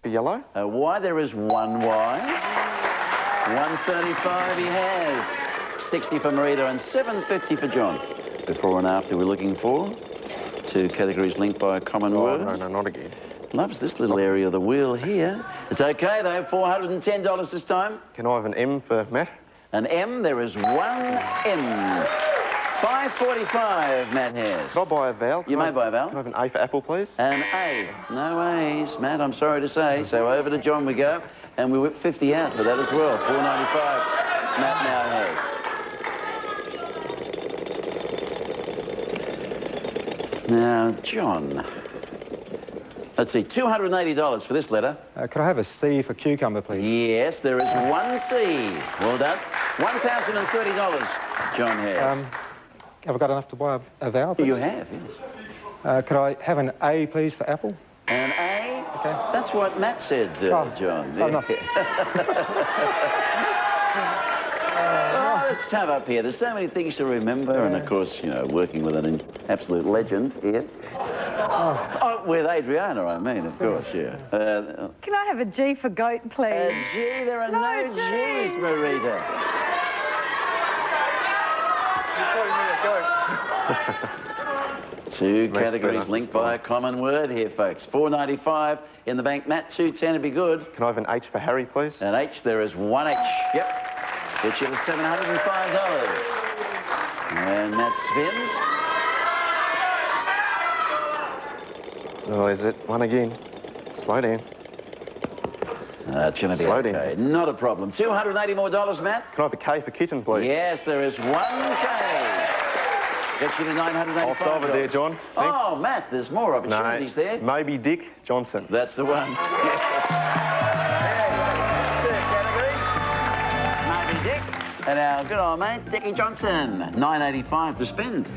for yellow. A Y, there is one Y. 135 he has. 60 for Marita and 750 for John. Before and after we're looking for. 2 categories linked by a common word. No, not again. Loves this little area of the wheel here. It's okay though, $410 this time. Can I have an M for Matt? An M, there is one M. 545 Matt has. Can I buy a vowel? You may buy a vowel. Can I have an A for apple, please? An A. No A's, Matt, I'm sorry to say. So over to John we go. And we whip 50 out for that as well. 495 Matt now has. Now, John. Let's see, $280 for this letter. Could I have a C for cucumber, please? Yes, there is one C. Well done. $1,030 John has. Have I got enough to buy a vowel, please? You have, yes. Could I have an A, please, for apple? An A? Okay. That's what Matt said, John. Yeah. I'm not here. Oh, it's tough up here. There's so many things to remember, and of course, you know, working with an absolute legend here. Oh, with Adriana, I mean, of course, yeah. Can I have a G for goat, please? A G, there are no G's, Marita. Two categories linked by a common word here, folks. $495 in the bank. Matt, $210 would be good. Can I have an H for Harry, please? An H, there is one H. Yep. Gets you to $705. And that spins. Oh, is it? One again. Slow down. That's going to be okay. Not a problem. $280 more, Matt. Can I have a K for kitten, please? Yes, there is one K. Gets you to $985. I'll solve it there, John. Thanks. Oh, Matt, there's more opportunities there. Maybe Dick Johnson. That's the one. Yes. Two categories. Maybe Dick. And our good old mate, Dickie Johnson. $985 to spend.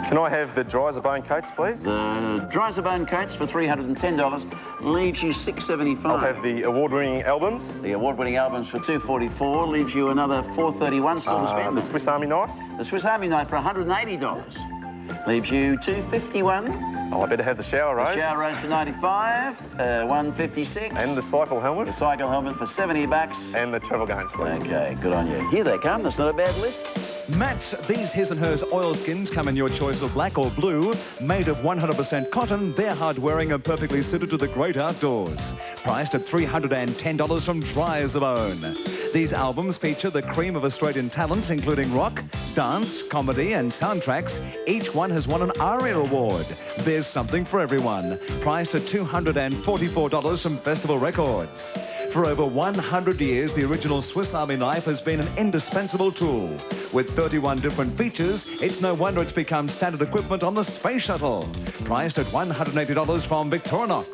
Can I have the Dryzerbone coats, please? The Dryzerbone coats for $310 leaves you $675. I'll have the award-winning albums. The award-winning albums for $244 leaves you another $431 still to spend. The Swiss Army knife. The Swiss Army knife for $180 leaves you $251. Oh, I better have the shower rose. The shower rose for $95, $156. And the cycle helmet. The cycle helmet for $70. And the travel games, please. Okay, good on you. Here they come. That's not a bad list. Matt, these his and hers oilskins come in your choice of black or blue. Made of 100% cotton, they're hard-wearing and perfectly suited to the great outdoors. Priced at $310 from Dryzerbone. These albums feature the cream of Australian talent, including rock, dance, comedy and soundtracks. Each one has won an ARIA award. There's something for everyone. Priced at $244 from Festival Records. For over 100 years, the original Swiss Army knife has been an indispensable tool. With 31 different features, it's no wonder it's become standard equipment on the space shuttle. Priced at $180 from Victorinox.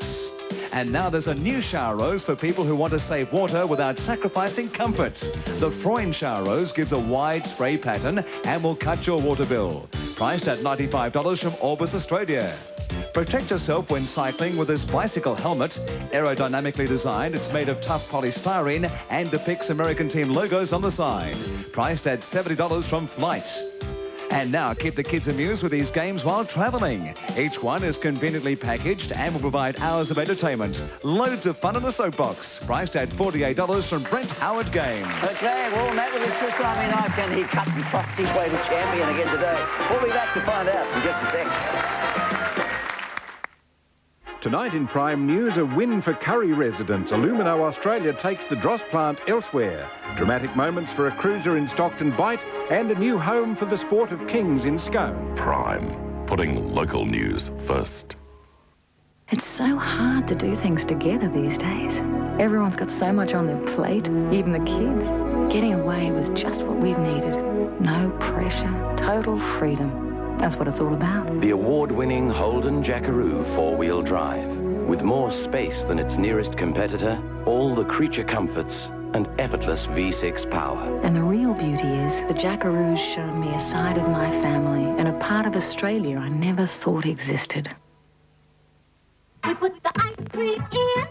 And now there's a new shower rose for people who want to save water without sacrificing comfort. The Freund shower rose gives a wide spray pattern and will cut your water bill. Priced at $95 from Orbis, Australia. Protect yourself when cycling with this bicycle helmet. Aerodynamically designed, it's made of tough polystyrene and depicts American team logos on the side. Priced at $70 from Flight. And now keep the kids amused with these games while travelling. Each one is conveniently packaged and will provide hours of entertainment. Loads of fun in a soapbox. Priced at $48 from Brent Howard Games. Okay, well, Matt with his Swiss Army knife, can he cut and thrust his way to champion again today? We'll be back to find out in just a sec. Tonight in Prime News, a win for Curry residents. Illumino Australia takes the Dross plant elsewhere. Dramatic moments for a cruiser in Stockton Bight and a new home for the Sport of Kings in Scone. Prime, putting local news first. It's so hard to do things together these days. Everyone's got so much on their plate, even the kids. Getting away was just what we've needed. No pressure, total freedom. That's what it's all about. The award-winning Holden Jackaroo four-wheel drive. With more space than its nearest competitor, all the creature comforts, and effortless V6 power. And the real beauty is the Jackaroos showed me a side of my family and a part of Australia I never thought existed. We put the ice cream in,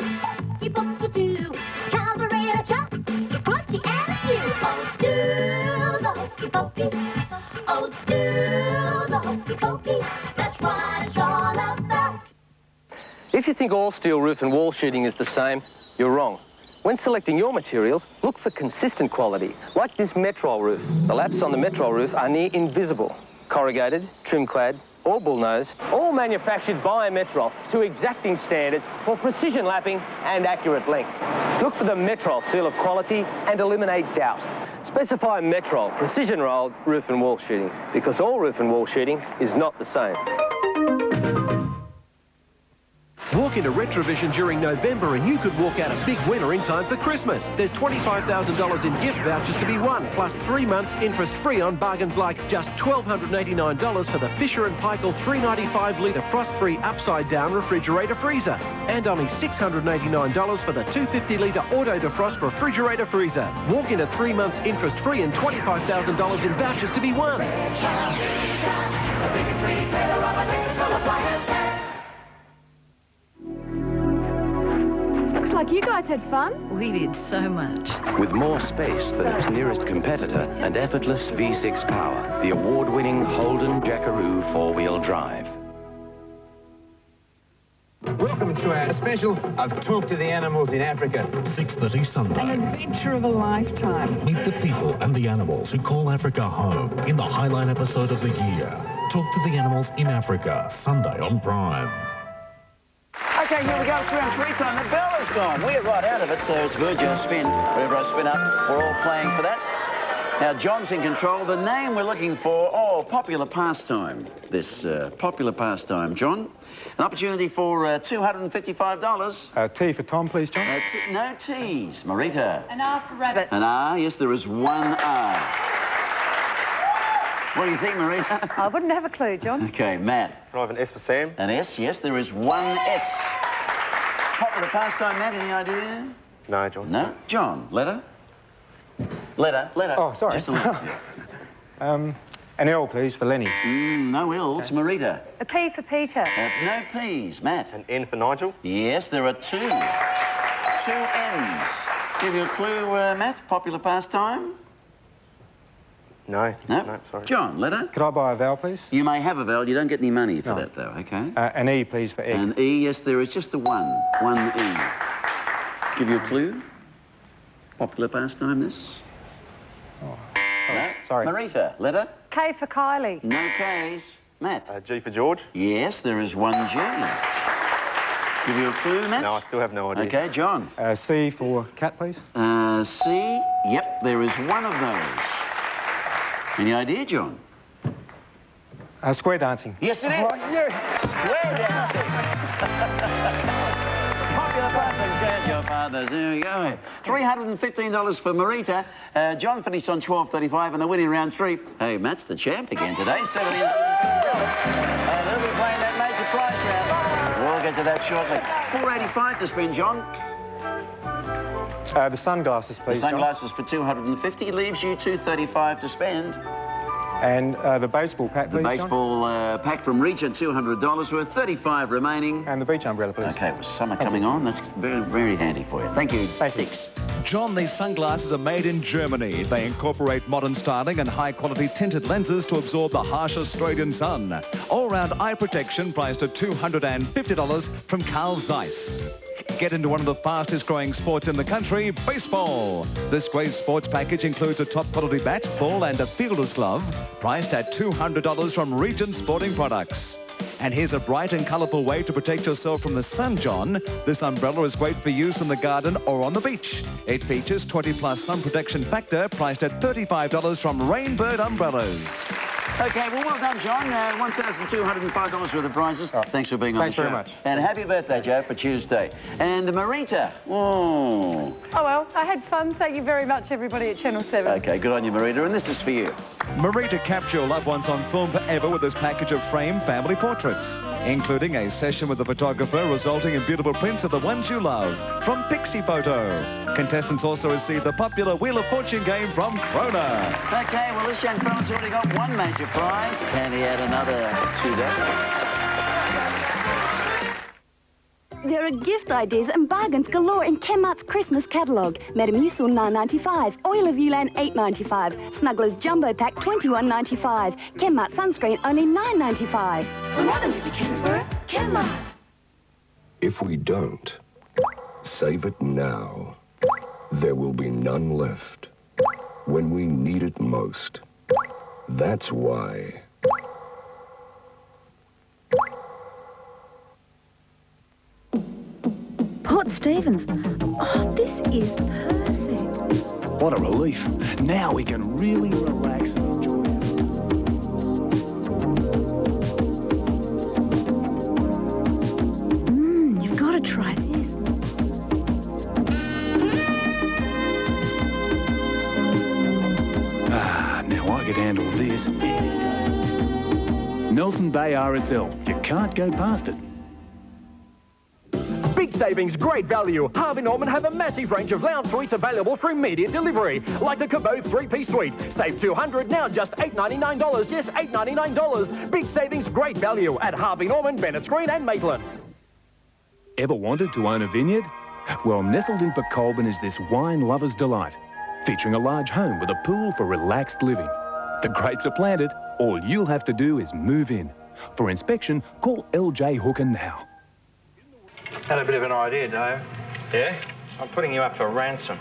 keep up the two. Calvary chop, it's crunchy and it's new. Oh, do the hokey pokey. Oh, do the hokey pokey. That's what it's all about. If you think all steel roof and wall sheeting is the same, You're wrong. When selecting your materials, look for consistent quality, like this Metrol roof. The laps on the Metrol roof are near invisible. Corrugated, trim-clad, or bullnose, all manufactured by Metrol to exacting standards for precision lapping and accurate length. Look for the Metrol seal of quality and eliminate doubt. Specify Metrol precision rolled roof and wall sheeting, because all roof and wall sheeting is not the same. Walk into Retrovision during November and you could walk out a big winner in time for Christmas. There's $25,000 in gift vouchers to be won, plus 3 months interest-free on bargains like just $1,289 for the Fisher & Paykel 395-litre frost-free upside-down refrigerator freezer, and only $689 for the 250-litre auto defrost refrigerator freezer. Walk into 3 months interest-free and $25,000 in vouchers to be won. The biggest retailer of electrical appliances. Looks like you guys had fun. We did so much. With more space than its nearest competitor and effortless V6 power, the award-winning Holden Jackaroo four-wheel drive. Welcome to our special of Talk to the Animals in Africa. 6:30 Sunday. An adventure of a lifetime. Meet the people and the animals who call Africa home in the highlight episode of the year. Talk to the Animals in Africa, Sunday on Prime. Okay, here we go. It's round 3 time. The bell is gone. We're right out of it, so it's Burgess spin. Wherever I spin up, we're all playing for that. Now, John's in control. The name we're looking for, popular pastime. This popular pastime, John. An opportunity for $255. Tea for Tom, please, John. No T's. Marita. An R for rabbit. An R, yes, there is one R. What do you think, Marita? I wouldn't have a clue, John. Okay, Matt. Can I have an S for Sam? An S, yes, there is one S. Popular pastime, Matt, any idea? No, John. No? John, letter? Letter. Oh, sorry. Just a letter. An L, please, for Lenny. No L's, Marita. A P for Peter. No P's, Matt. An N for Nigel? Yes, there are 2. 2 N's. Give you a clue, Matt, popular pastime? No, sorry. John, letter? Could I buy a vowel, please? You may have a vowel. You don't get any money for that, though, okay? An E, please, for egg. An E, yes, there is just a 1. 1 E. Give you a clue? Popular pastime, this? Oh, No? sorry. Marita, letter? K for Kylie. No K's. Matt? G for George? Yes, there is 1 G. Give you a clue, Matt? No, I still have no idea. Okay, John? C for cat, please. C, yep, there is 1 of those. Any idea, John? Square dancing. Yes, it is. Oh, yeah. Square dancing. Popular pastime, your fathers. There we go. $315 for Marita. John finished on $12.35 and the winning round 3. Hey, Matt's the champ again today. $1,750. And he'll be playing that major prize round. We'll get to that shortly. $485 to spin, John. The sunglasses, please, The sunglasses for $250 leaves you $235 to spend. And the baseball pack, please, The baseball pack from Regent, $200 worth, $35 remaining. And the beach umbrella, please. Okay, with summer coming on, that's very, very handy for you. Thank you, Sticks. John, these sunglasses are made in Germany. They incorporate modern styling and high-quality tinted lenses to absorb the harsh Australian sun. All-round eye protection priced at $250 from Carl Zeiss. Get into one of the fastest-growing sports in the country, baseball. This great sports package includes a top-quality bat, ball and a fielder's glove, priced at $200 from Regent Sporting Products. And here's a bright and colourful way to protect yourself from the sun, John. This umbrella is great for use in the garden or on the beach. It features 20+ sun protection factor, priced at $35 from Rainbird Umbrellas. Okay, well done, John. $1,205 worth of prizes. Thanks for being on the show. Thanks very much. And happy birthday, Joe, for Tuesday. And Marita. Oh, well, I had fun. Thank you very much, everybody at Channel 7. Okay, good on you, Marita. And this is for you. Marita, capture your loved ones on film forever with this package of framed family portraits, including a session with the photographer resulting in beautiful prints of the ones you love from Pixie Photo. Contestants also receive the popular Wheel of Fortune game from Krona. Okay, well, this young fella's already got 1 major prize. Can he add another to that? There are gift ideas and bargains galore in Chemmart's Christmas catalogue. Metamucil $9.95, Oil of Ulan $8.95, Snuggler's Jumbo Pack $21.95, Chemmart Sunscreen only $9.95. Another Mr. Kingsborough, Kenmart. If we don't, Save it now. There will be none left when we need it most. That's why. Port Stevens. Oh, this is perfect. What a relief. Now we can really relax and enjoy it. You've got to try this. Now I could handle this. Nelson Bay RSL. You can't go past it. Big savings, great value. Harvey Norman have a massive range of lounge suites available for immediate delivery. Like the Cabot 3-piece suite. Save $200, now just $899. Yes, $899. Big savings, great value at Harvey Norman, Bennett Green and Maitland. Ever wanted to own a vineyard? Well, nestled in Colburn is this wine lover's delight, featuring a large home with a pool for relaxed living. The grapes are planted. All you'll have to do is move in. For inspection, call LJ Hooker now. Had a bit of an idea, Dave. Yeah? I'm putting you up for ransom.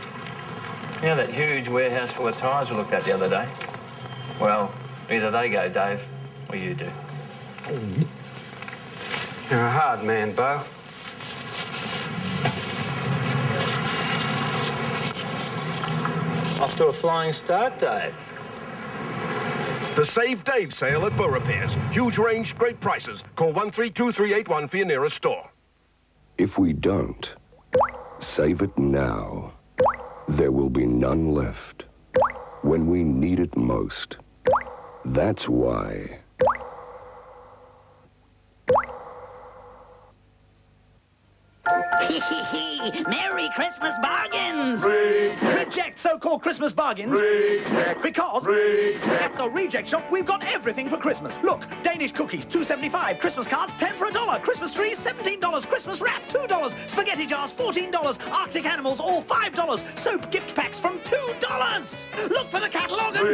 You know that huge warehouse full of tyres we looked at the other day? Well, either they go, Dave, or you do. You're a hard man, Bo. Off to a flying start, Dave. The Save Dave sale at Bow Repairs. Huge range, great prices. Call 132381 for your nearest store. If we don't, save it now. There will be none left when we need it most. That's why. Merry Christmas bargains! Reject so-called Christmas bargains. Because at the Reject Shop, we've got everything for Christmas. Look, Danish cookies, $2.75. Christmas cards, 10 for $1. Christmas trees, $17. Christmas wrap, $2. Spaghetti jars, $14. Arctic animals, all $5. Soap gift packs from $2. Look for the catalogue and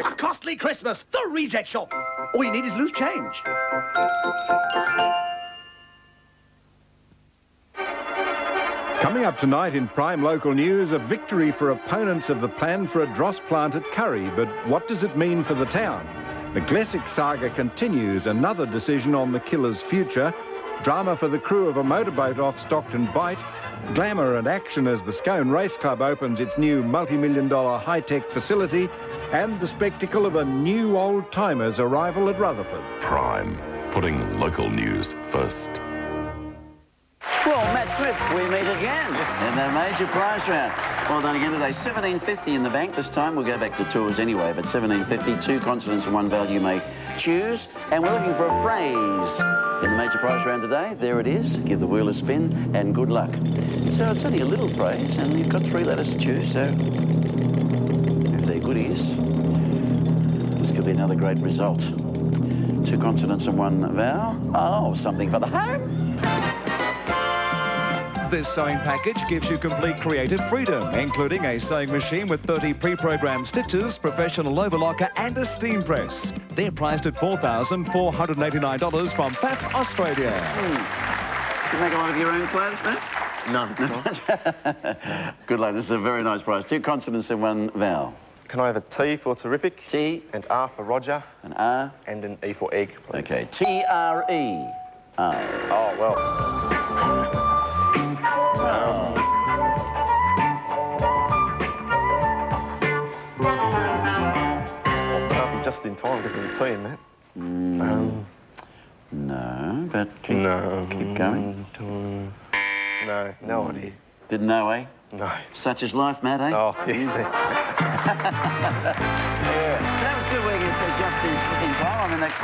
a costly Christmas. The Reject Shop. All you need is loose change. Coming up tonight in Prime Local News, a victory for opponents of the plan for a dross plant at Curry. But what does it mean for the town? The Glessick saga continues, another decision on the killer's future. Drama for the crew of a motorboat off Stockton Bight. Glamour and action as the Scone Race Club opens its new multi-million-dollar high-tech facility. And the spectacle of a new old-timers arrival at Rutherford. Prime, putting local news first. Well, Matt Swift, we meet again in the major prize round. Well done again today. $17.50 in the bank this time. We'll go back to tours anyway, but $17.50, 2 consonants and 1 vowel you may choose. And we're looking for a phrase in the major prize round today. There it is. Give the wheel a spin and good luck. So it's only a little phrase and you've got 3 letters to choose, so if they're goodies, this could be another great result. 2 consonants and 1 vowel. Oh, something for the home. This sewing package gives you complete creative freedom, including a sewing machine with 30 pre-programmed stitches, professional overlocker and a steam press. They're priced at $4,489 from PAP Australia. You make a lot of your own clothes, Matt? No. Good luck. This is a very nice prize. 2 consonants and 1 vowel. Can I have a T for terrific? T. And R for Roger. An R. And an E for egg, please. Okay. T-R-E. Oh, well. Just in time because there's a T in that. No, but keep going. No idea. Didn't know, eh? No. Such is life, Matt, eh? Oh, yes. That was good working just in time. I mean, that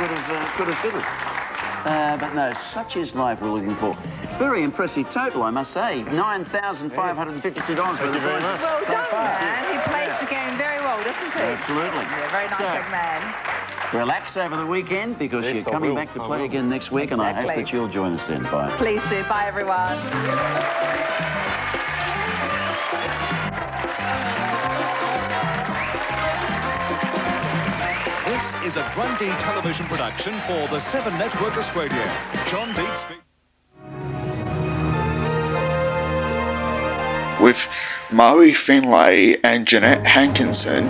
could have fiddled. But no, such is life we're looking for. Very impressive total, I must say. $9,552 for the prize. Well done, man. He plays the game very well, doesn't he? Absolutely. Yeah, very nice young man. Relax over the weekend because you're coming back to play again next week, and I hope that you'll join us then. Bye. Please do. Bye, everyone. This is a Grundy television production for the 7 Network Australia. John Deeds. with Murray Finlay and Janette Hankinson.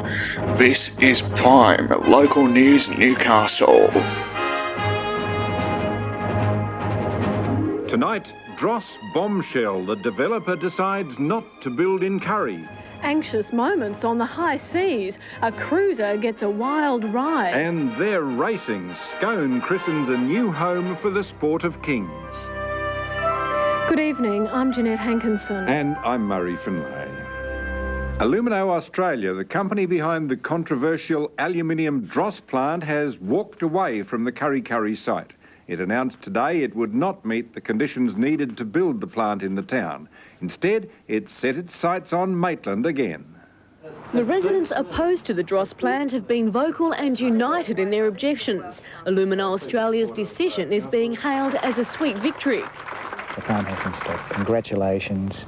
This is Prime Local News Newcastle. Tonight, Dross bombshell. The developer decides not to build in Curry. Anxious moments on the high seas. A cruiser gets a wild ride. And they're racing. Scone christens a new home for the sport of kings. Good evening, I'm Janette Hankinson. And I'm Murray Finlay. Alumino Australia, the company behind the controversial aluminium dross plant, has walked away from the Kurri site. It announced today it would not meet the conditions needed to build the plant in the town. Instead, it set its sights on Maitland again. The residents opposed to the dross plant have been vocal and united in their objections. Alumino Australia's decision is being hailed as a sweet victory. The plant hasn't stopped. Congratulations,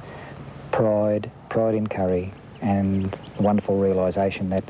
pride in Curri, and the wonderful realisation that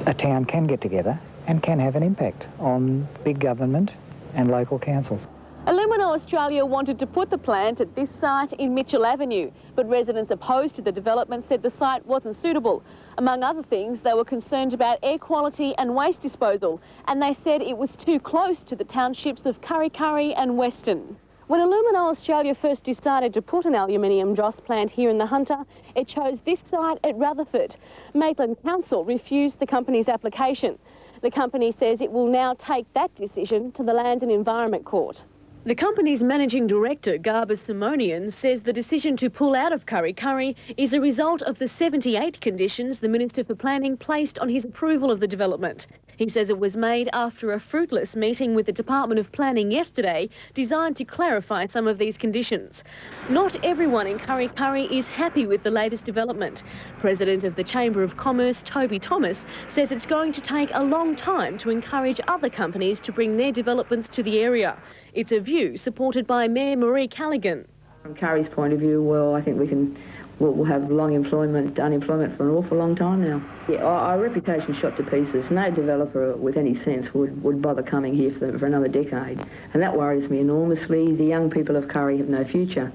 a town can get together and can have an impact on big government and local councils. Alumino Australia wanted to put the plant at this site in Mitchell Avenue, but residents opposed to the development said the site wasn't suitable. Among other things, they were concerned about air quality and waste disposal, and they said it was too close to the townships of Kurri and Weston. When Alumino Australia first decided to put an aluminium dross plant here in the Hunter, it chose this site at Rutherford. Maitland Council refused the company's application. The company says it will now take that decision to the Land and Environment Court. The company's managing director, Garba Simonian, says the decision to pull out of Kurri is a result of the 78 conditions the Minister for Planning placed on his approval of the development. He says it was made after a fruitless meeting with the Department of Planning yesterday, designed to clarify some of these conditions. Not everyone in Kurri is happy with the latest development. President of the Chamber of Commerce, Toby Thomas, says it's going to take a long time to encourage other companies to bring their developments to the area. It's a view supported by Mayor Marie Callaghan. From Curri's point of view, well, I think we'll have unemployment for an awful long time now. Yeah, our reputation's shot to pieces. No developer with any sense would bother coming here for another decade. And that worries me enormously. The young people of Curri have no future.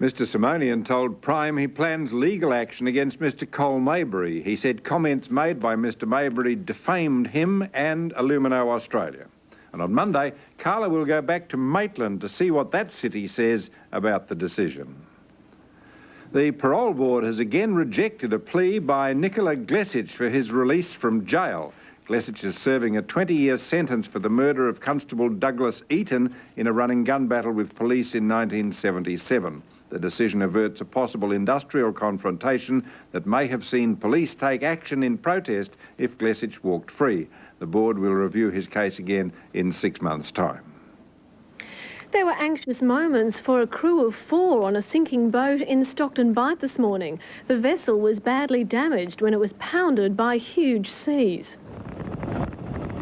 Mr Simonian told Prime he plans legal action against Mr Cole Maybury. He said comments made by Mr Maybury defamed him and Alumino Australia. And on Monday, Carla will go back to Maitland to see what that city says about the decision. The parole board has again rejected a plea by Nikola Glesic for his release from jail. Glesic is serving a 20-year sentence for the murder of Constable Douglas Eaton in a running gun battle with police in 1977. The decision averts a possible industrial confrontation that may have seen police take action in protest if Glesic walked free. The board will review his case again in 6 months' time. There were anxious moments for a crew of 4 on a sinking boat in Stockton Bight this morning. The vessel was badly damaged when it was pounded by huge seas.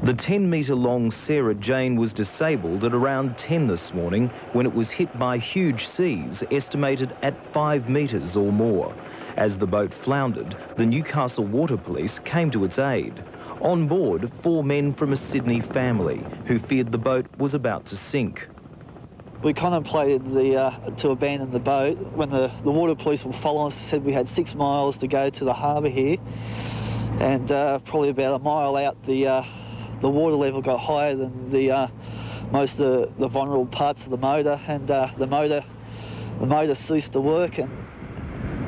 The 10-metre-long Sarah Jane was disabled at around 10 this morning when it was hit by huge seas, estimated at 5 metres or more. As the boat floundered, the Newcastle Water Police came to its aid. On board, 4 men from a Sydney family who feared the boat was about to sink. We contemplated to abandon the boat when the water police were following us. Said we had 6 miles to go to the harbour here, and probably about a mile out the water level got higher than most of the vulnerable parts of the motor, and the motor ceased to work. And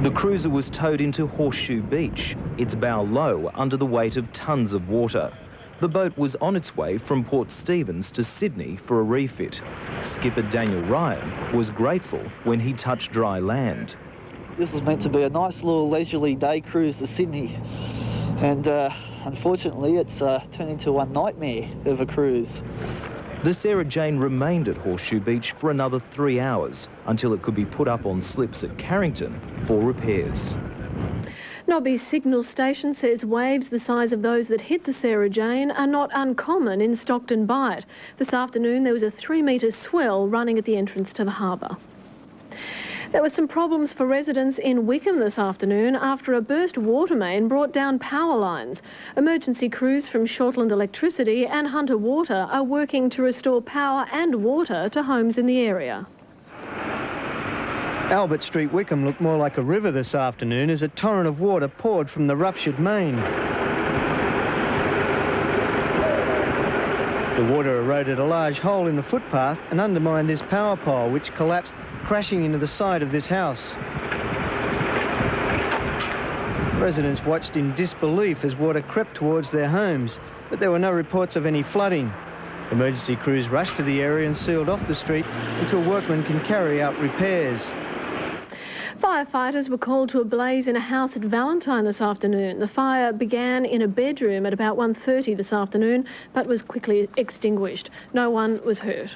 the cruiser was towed into Horseshoe Beach, its bow low under the weight of tons of water. The boat was on its way from Port Stephens to Sydney for a refit. Skipper Daniel Ryan was grateful when he touched dry land. This was meant to be a nice little leisurely day cruise to Sydney, and unfortunately it's turned into one nightmare of a cruise. The Sarah Jane remained at Horseshoe Beach for another 3 hours until it could be put up on slips at Carrington for repairs. Nobby's signal station says waves the size of those that hit the Sarah Jane are not uncommon in Stockton Bight. This afternoon there was a 3-metre swell running at the entrance to the harbour. There were some problems for residents in Wickham this afternoon after a burst water main brought down power lines. Emergency crews from Shortland Electricity and Hunter Water are working to restore power and water to homes in the area. Albert Street, Wickham looked more like a river this afternoon as a torrent of water poured from the ruptured main. The water eroded a large hole in the footpath and undermined this power pole, which collapsed, crashing into the side of this house. Residents watched in disbelief as water crept towards their homes, but there were no reports of any flooding. Emergency crews rushed to the area and sealed off the street until workmen can carry out repairs. Firefighters were called to a blaze in a house at Valentine this afternoon. The fire began in a bedroom at about 1:30 this afternoon, but was quickly extinguished. No one was hurt.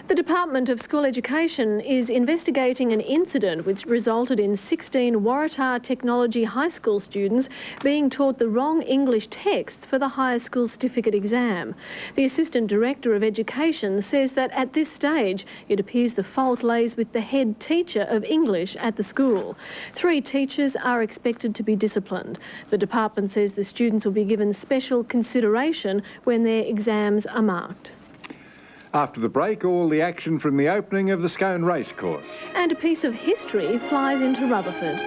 The Department of School Education is investigating an incident which resulted in 16 Waratah Technology High School students being taught the wrong English texts for the higher school certificate exam. The Assistant Director of Education says that at this stage it appears the fault lays with the head teacher of English at the school. 3 teachers are expected to be disciplined. The department says the students will be given special consideration when their exams are marked. After the break, all the action from the opening of the Scone Racecourse. And a piece of history flies into Rutherford.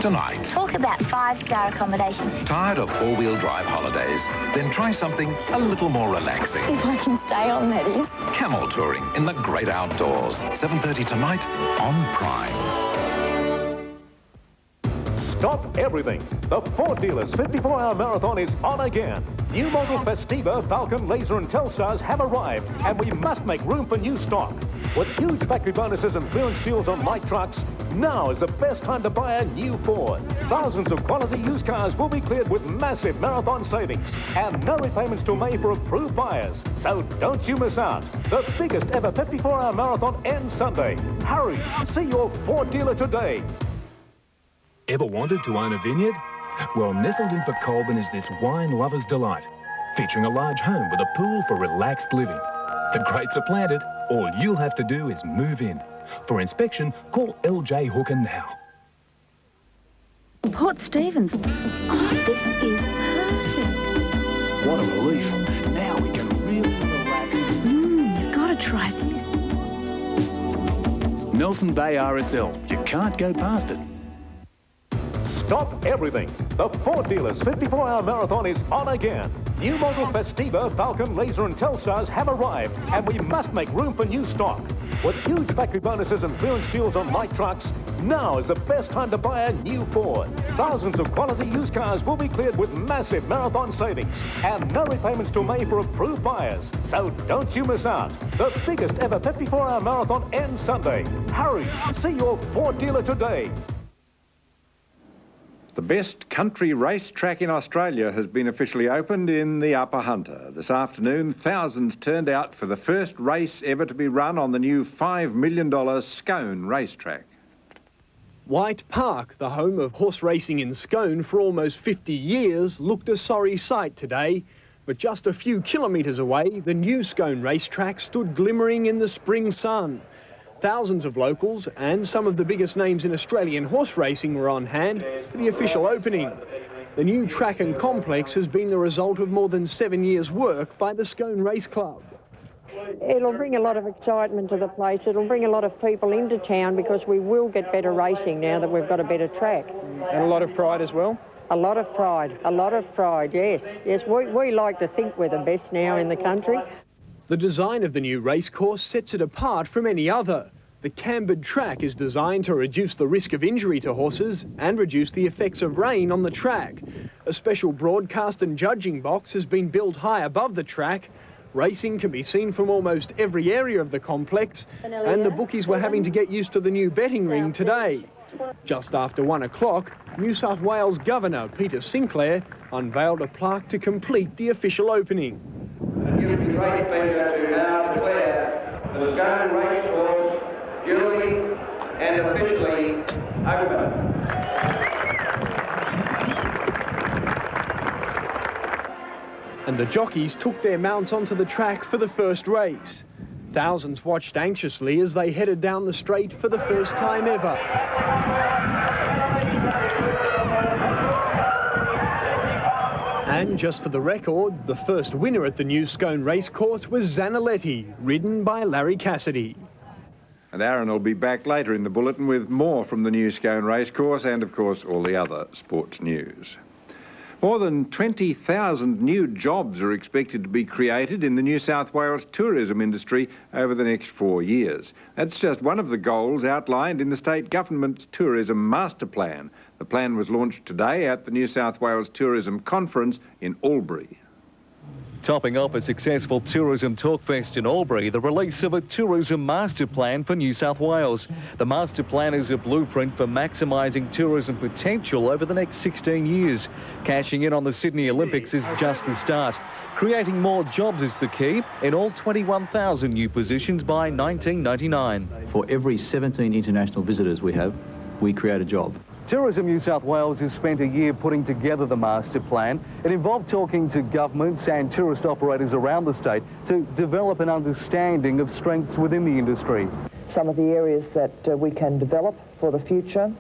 Tonight, Talk about 5-star accommodation. tired of all-wheel drive holidays? Then try something a little more relaxing. If I can stay on, that is. Camel touring in the great outdoors. 7:30 tonight on Prime. Stop everything. The Ford dealers 54-hour marathon is on again. New model Festiva, Falcon, Laser and Telstars have arrived, and we must make room for new stock. With huge factory bonuses and clearance deals on light trucks, now is the best time to buy a new Ford. Thousands of quality used cars will be cleared with massive marathon savings and no repayments till May for approved buyers. So don't you miss out. The biggest ever 54-hour marathon ends Sunday. Hurry, see your Ford dealer today. Ever wanted to own a vineyard? Well, nestled in Colburn is this wine lover's delight, featuring a large home with a pool for relaxed living. The grapes are planted. All you'll have to do is move in. For inspection, call LJ Hooker now. Port Stephens. Oh, this is perfect. What a relief. Now we can really relax. You've got to try this. Nelson Bay RSL. You can't go past it. Stop everything. The Ford dealers 54-hour marathon is on again. New model Festiva, Falcon, Laser and Telstars have arrived, and we must make room for new stock. With huge factory bonuses and clearance deals on light trucks, now is the best time to buy a new Ford. Thousands of quality used cars will be cleared with massive marathon savings and no repayments till May for approved buyers. So don't you miss out. The biggest ever 54-hour marathon ends Sunday. Hurry, see your Ford dealer today. The best country racetrack in Australia has been officially opened in the Upper Hunter. This afternoon, thousands turned out for the first race ever to be run on the new $5 million Scone racetrack. White Park, the home of horse racing in Scone for almost 50 years, looked a sorry sight today. But just a few kilometres away, the new Scone racetrack stood glimmering in the spring sun. Thousands of locals and some of the biggest names in Australian horse racing were on hand for the official opening. The new track and complex has been the result of more than 7 years' work by the Scone Race Club. It'll bring a lot of excitement to the place. It'll bring a lot of people into town because we will get better racing now that we've got a better track. And a lot of pride as well? A lot of pride, yes. Yes, we like to think we're the best now in the country. The design of the new racecourse sets it apart from any other. The cambered track is designed to reduce the risk of injury to horses and reduce the effects of rain on the track. A special broadcast and judging box has been built high above the track. Racing can be seen from almost every area of the complex, and the bookies were having to get used to the new betting ring today. Just after 1 o'clock, New South Wales Governor Peter Sinclair unveiled a plaque to complete the official opening. It gives me great pleasure to now declare the Scone Racecourse duly and officially open. And the jockeys took their mounts onto the track for the first race. Thousands watched anxiously as they headed down the straight for the first time ever. And just for the record, the first winner at the new Scone Racecourse was Janette, ridden by Larry Cassidy. And Aaron will be back later in the bulletin with more from the new Scone Racecourse and, of course, all the other sports news. More than 20,000 new jobs are expected to be created in the New South Wales tourism industry over the next 4 years. That's just one of the goals outlined in the state government's tourism master plan. The plan was launched today at the New South Wales Tourism Conference in Albury. Topping off a successful tourism talkfest in Albury, the release of a tourism master plan for New South Wales. The master plan is a blueprint for maximising tourism potential over the next 16 years. Cashing in on the Sydney Olympics is just the start. Creating more jobs is the key. In all, 21,000 new positions by 1999. For every 17 international visitors we have, we create a job. Tourism New South Wales has spent a year putting together the master plan. It involved talking to governments and tourist operators around the state to develop an understanding of strengths within the industry. Some of the areas that we can develop for the future